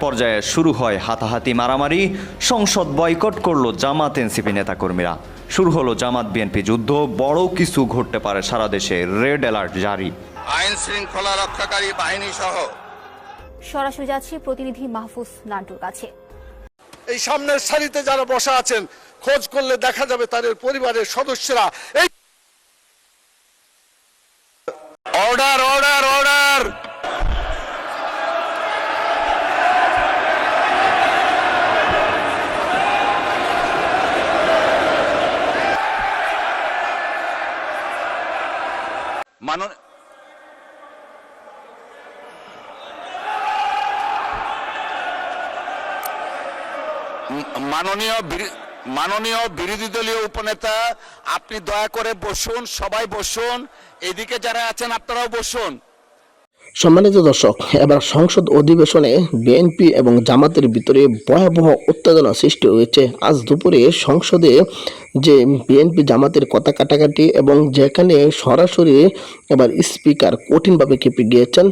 পর্যায়ে শুরু হয় হাতাহাতি মারামারি। সংসদ বয়কট করল জামাত এনসিপি নেতাকর্মীরা। শুরু হলো জামাত বিএনপি যুদ্ধ। বড় কিছু ঘটতে পারে, সারা দেশে রেড অ্যালার্ট জারি। আইন শৃঙ্খলা রক্ষাকারী বাহিনী সহ সরাসরি যাচ্ছি প্রতিনিধি মাহফুজ নান্টুর কাছে। এই সামনের সারিতে যারা বসা আছেন, খোঁজ করলে দেখা যাবে তাদের পরিবারের সদস্যরা এই অর্ডার অর্ডার অর্ডার মাননীয় বিরোধী দলীয় উপনেতা, আপনি দয়া করে বসুন, সবাই বসুন। এদিকে যারা আছেন আপনারাও বসুন। সম্মানিত দর্শক, এবার সংসদ অধিবেশনে বিএনপি এবং জামাতের ভিতরে ভয়াবহ উত্তেজনা সৃষ্টি হয়েছে। আজ দুপুরে সংসদে যে বিএনপি জামাতের কথা কাটাকাটি এবং যেখানে সরাসরি এবার স্পিকার কঠিনভাবে ক্ষেপে গিয়েছেন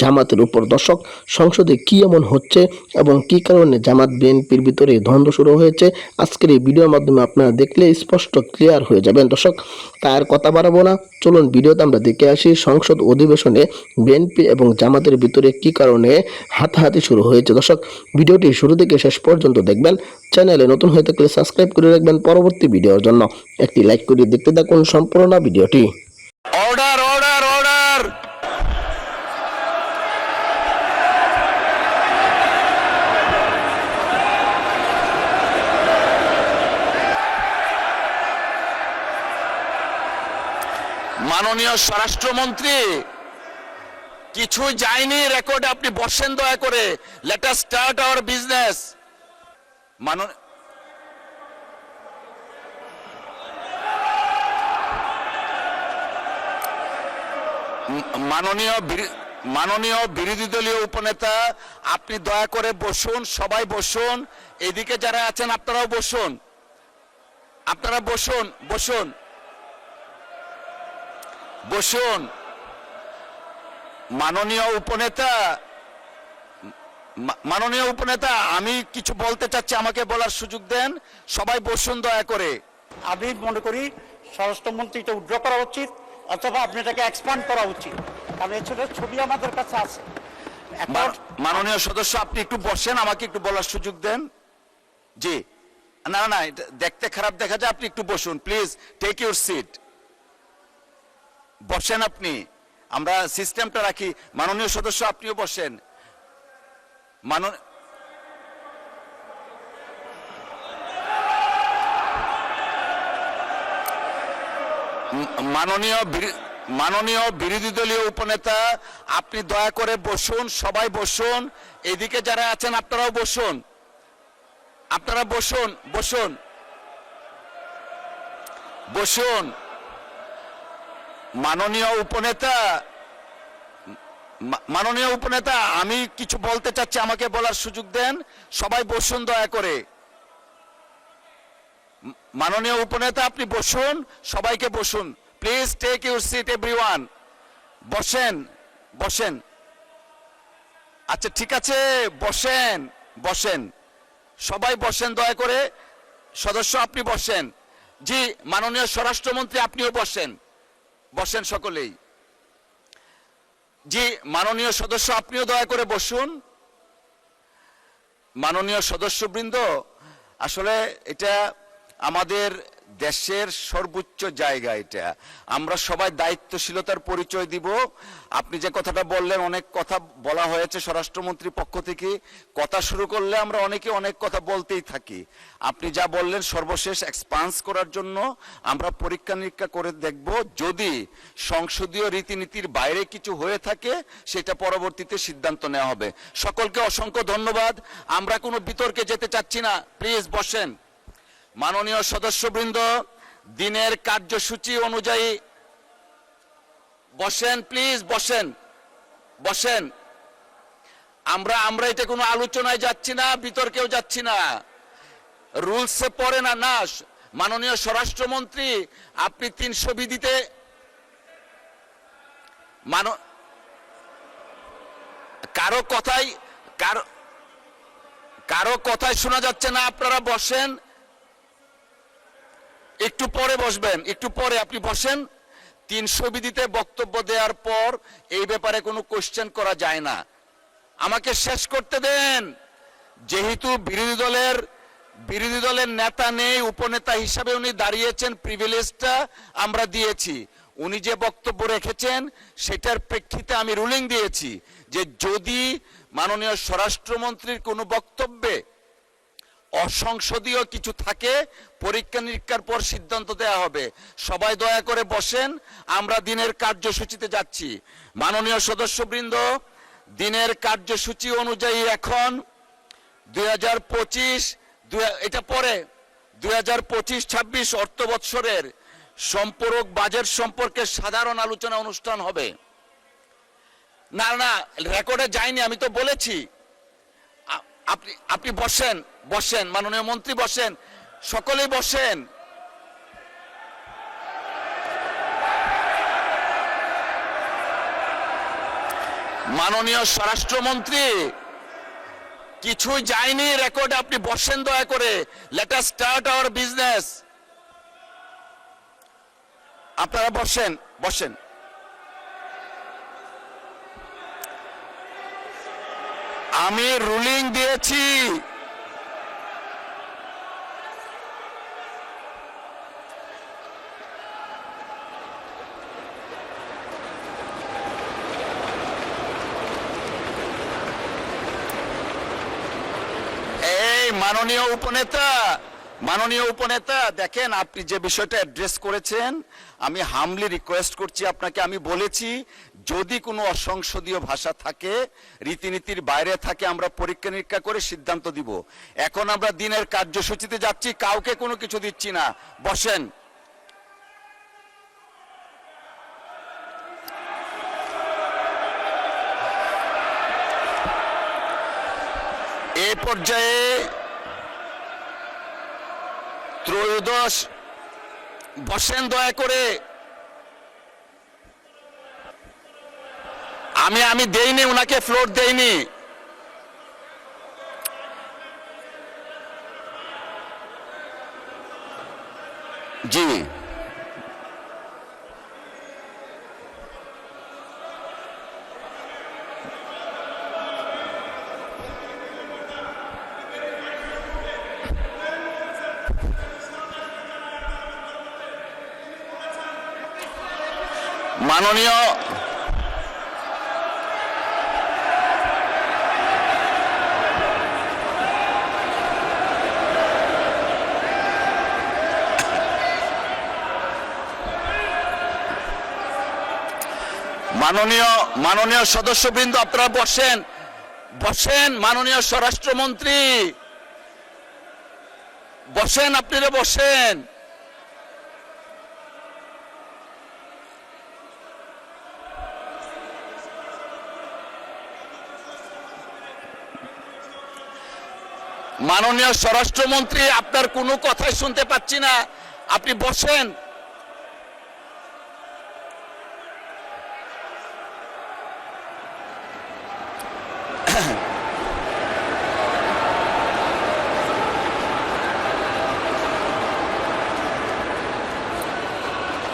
জামাতের উপর। দর্শক, সংসদে কি এমন হচ্ছে এবং কি কারণে জামাত বিএনপির ভিতরে দ্বন্দ্ব শুরু হয়েছে, আজকের এই ভিডিওর মাধ্যমে আপনারা দেখলে স্পষ্ট ক্লিয়ার হয়ে যাবেন। দর্শক, তার কথা বাড়াবো না, চলুন ভিডিওতে আমরা দেখে আসি সংসদ অধিবেশনে বিএনপি এবং জামাতের ভিতরে কি কারণে হাতাহাতি শুরু হয়েছে। দর্শক, ভিডিওটি শুরু থেকে শেষ পর্যন্ত দেখবেন। চ্যানেলে নতুন হয়ে থাকলে সাবস্ক্রাইব করে রাখবেন পরবর্তী ভিডিওর জন্য। একটি লাইক করে দেখতে থাকুন সম্পূর্ণ ভিডিওটি। অর্ডার অর্ডার অর্ডার মাননীয় স্বরাষ্ট্রমন্ত্রী, কিছু যায়নি রেকর্ডে, আপনি বসেন দয়া করে। Let us start our business. মাননীয় বিরোধী দলীয় উপনেতা, আপনি দয়া করে বসুন, সবাই বসুন। এদিকে যারা আছেন আপনারাও বসুন, আপনারা বসুন বসুন বসুন। মাননীয় উপনেতা, আমি কিছু বলতে চাচ্ছি, আমাকে বলার সুযোগ দেন। সবাই বসুন দয়া করে। আমি মনে করি স্বরাষ্ট্রমন্ত্রী এটা উইথড্র করা উচিত, অথবা আপনি এটাকে এক্সপান্ড করা উচিত, কারণ এছাড়া ছবি আমাদের কাছে আছে। মাননীয় সদস্য, আপনি একটু বসেন, আমাকে একটু বলার সুযোগ দেন। জি, না না, এটা দেখতে খারাপ দেখা যায়, আপনি একটু বসুন প্লিজ। টেক ইউর সিট, বসেন আপনি। আমরা সিস্টেমটা রাখি। মাননীয় সদস্য, আপনিও বসেন। মাননীয় বিরোধী দলীয় উপনেতা, আপনি দয়া করে বসুন, সবাই বসুন। এদিকে যারা আছেন আপনারাও বসুন, আপনারা বসুন বসুন বসুন। মাননীয় উপনেতা, আমি কিছু বলতে চাচ্ছি, আমাকে বলার সুযোগ দেন। সবাই বসুন দয়া করে। মাননীয় উপনেতা, আপনি বসুন, সবাইকে বসুন please. Take your seat everyone. বসেন বসেন। আচ্ছা ঠিক আছে, বসেন বসেন, সবাই বসেন দয়া করে। সদস্য, আপনি বসেন। জি, মাননীয় স্বরাষ্ট্রমন্ত্রী, আপনিও বসেন, বসেন সকলেই। জি, মাননীয় সদস্য, আপনিও দয়া করে বসুন। মাননীয় সদস্যবৃন্দ, আসলে এটা আমাদের দেশের সর্বোচ্চ জায়গা। এটা আমরা সবাই দায়িত্বশীলতার পরিচয় দিব। আপনি যে কথাটা বললেন, অনেক কথা বলা হয়েছে স্বরাষ্ট্রমন্ত্রীর পক্ষ থেকে। কথা শুরু করলে আমরা অনেকে অনেক কথা বলতেই থাকি। আপনি যা বললেন সর্বশেষ এক্সপান্স করার জন্য আমরা পরীক্ষা নিরীক্ষা করে দেখব। যদি সংসদীয় রীতিনীতির বাইরে কিছু হয়ে থাকে, সেটা পরবর্তীতে সিদ্ধান্ত নেওয়া হবে। সকলকে অসংখ্য ধন্যবাদ। আমরা কোনো বিতর্কে যেতে চাচ্ছি না, প্লিজ বসেন। মাননীয় সদস্যবৃন্দ, দিনের কার্যসূচি অনুযায়ী বসেন প্লিজ, বসেন বসেন। আমরা এটা কোনো আলোচনায় যাচ্ছি না, বিতর্কেও যাচ্ছি না, রুলসে পড়ে না। না, মাননীয় স্বরাষ্ট্রমন্ত্রী, আপনি 300 বিধিতে কারো কথাই কারো কথাই শোনা যাচ্ছে না, আপনারা বসেন, একটু পরে বসবেন, একটু পরে আপনি বসেন। 300 বিধিতে বক্তব্য দেওয়ার পর এই ব্যাপারে কোনো কোশ্চেন করা যায় না। আমাকে শেষ করতে দেন। যেহেতু বিরোধী দলের নেতা নেই, উপনেতা হিসাবে উনি দাঁড়িয়েছেন, প্রিভিলেজটা আমরা দিয়েছি। উনি যে বক্তব্য রেখেছেন সেটার প্রেক্ষিতে আমি রুলিং দিয়েছি যে যদি মাননীয় স্বরাষ্ট্রমন্ত্রীর কোনো বক্তব্যে অসংসদীয় কিছু থাকে পরীক্ষা নিরীক্ষার পর সিদ্ধান্ত দেওয়া হবে। সবাই দয়া করে বসেন, আমরা দিনের কার্যসূচিতে যাচ্ছি। মাননীয় সদস্যবৃন্দ, দিনের কার্যসূচি অনুযায়ী এখন 2025 এটা পরে 2025-26 অর্থ বৎসরের সম্পূরক বাজেট সম্পর্কে সাধারণ আলোচনা অনুষ্ঠান হবে। না না, রেকর্ডে যায়নি, আমি তো বলেছি। আপনি বসেন, বসেন, মাননীয় মন্ত্রী বসেন, সকলেই বসেন। মাননীয় স্বরাষ্ট্রমন্ত্রী, কিছুই যায়নি রেকর্ডে, আপনি বসেন দয়া করে। Let us start our business. আপনারা বসেন, বসেন। আমি রুলিং দিয়েছি। এই মাননীয় উপনেতা দেখেন, আপনি যে বিষয়টা অ্যাড্রেস করেছেন, আমি হামলি রিকোয়েস্ট করছি আপনাকে। আমি বলেছি যদি কোনো অসংসদীয় ভাষা থাকে, রীতিনীতির বাইরে থাকে, আমরা পরীক্ষা নিরীক্ষা করে সিদ্ধান্ত দিব। এখন আমরা দিনের কার্যসূচিতে যাচ্ছি, কাউকে কোনো কিছু দিচ্ছি না। বসেন। এ পর্যায়ে ত্রয়োদশ, বসেন দয়া করে। আমি দেইনি, ওনাকে ফ্লোর দেইনি। জি, মাননীয় সদস্যবৃন্দ, আপনারা বসেন, বসেন। মাননীয় স্বরাষ্ট্রমন্ত্রী বসেন, আপনারা বসেন। মাননীয় স্বরাষ্ট্রমন্ত্রী, আপনার কোনো কথাই শুনতে পাচ্ছি না, আপনি বসেন।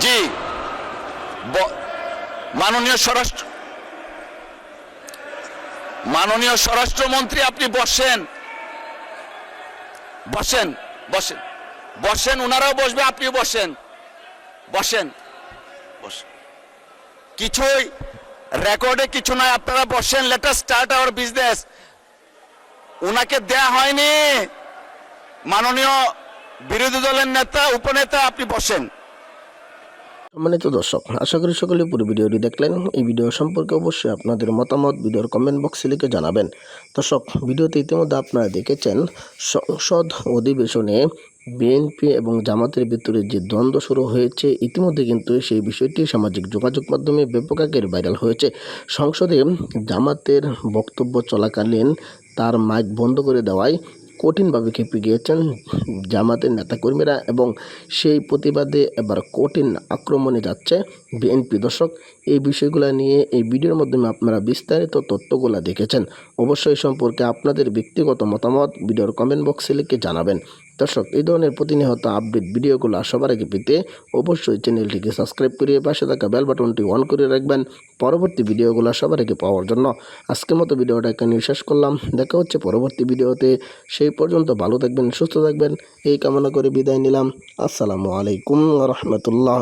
জি, মাননীয় স্বরাষ্ট্রমন্ত্রী, আপনি বসেন, বসেন, বসেন, বসেন। ওনারাও বসবে, আপনিও বসেন, বসেন, বসেন। কিছুই রেকর্ডে কিছু নাই, আপনারা বসেন। Let us start our business. ওনাকে দেয়া হয়নি। মাননীয় বিরোধী দলের নেতা, উপনেতা, আপনি বসেন। সম্মানিত দর্শক, আশা করি সকলে পুরো ভিডিওটি দেখলেন। এই ভিডিও সম্পর্কে অবশ্যই আপনাদের মতামত ভিডিওর কমেন্ট বক্সে লিখে জানাবেন। দর্শক, ভিডিওতে ইতিমধ্যে আপনারা দেখেছেন সংসদ অধিবেশনে বিএনপি এবং জামাতের ভিতরে যে দ্বন্দ্ব শুরু হয়েছে, ইতিমধ্যে কিন্তু সেই বিষয়টি সামাজিক যোগাযোগ মাধ্যমে ব্যাপক আকারে ভাইরাল হয়েছে। সংসদে জামাতের বক্তব্য চলাকালীন তার মাইক বন্ধ করে দেওয়ায় কঠিনভাবে খেপে গিয়েছেন জামাতের নেতাকর্মীরা এবং সেই প্রতিবাদে এবার কঠিন আক্রমণে যাচ্ছে বিএনপি। দর্শক, এই বিষয়গুলো নিয়ে এই ভিডিওর মাধ্যমে আপনারা বিস্তারিত তথ্যগুলো দেখেছেন। অবশ্যই সম্পর্কে আপনাদের ব্যক্তিগত মতামত ভিডিওর কমেন্ট বক্সে লিখে জানাবেন। দর্শক, এই ধরনের প্রতিনিয়ত আপডেট ভিডিওগুলো সবার আগে পেতে অবশ্যই চ্যানেলটিকে সাবস্ক্রাইব করে পাশে থাকা বেল বাটনটি অন করে রাখবেন পরবর্তী ভিডিওগুলো সবার আগে পাওয়ার জন্য। আজকের মতো ভিডিওটা এখানে শেষ করলাম। দেখা হচ্ছে পরবর্তী ভিডিওতে। সেই পর্যন্ত ভালো থাকবেন, সুস্থ থাকবেন এই কামনা করে বিদায় নিলাম। আসসালামু আলাইকুম ওয়া রাহমাতুল্লাহ।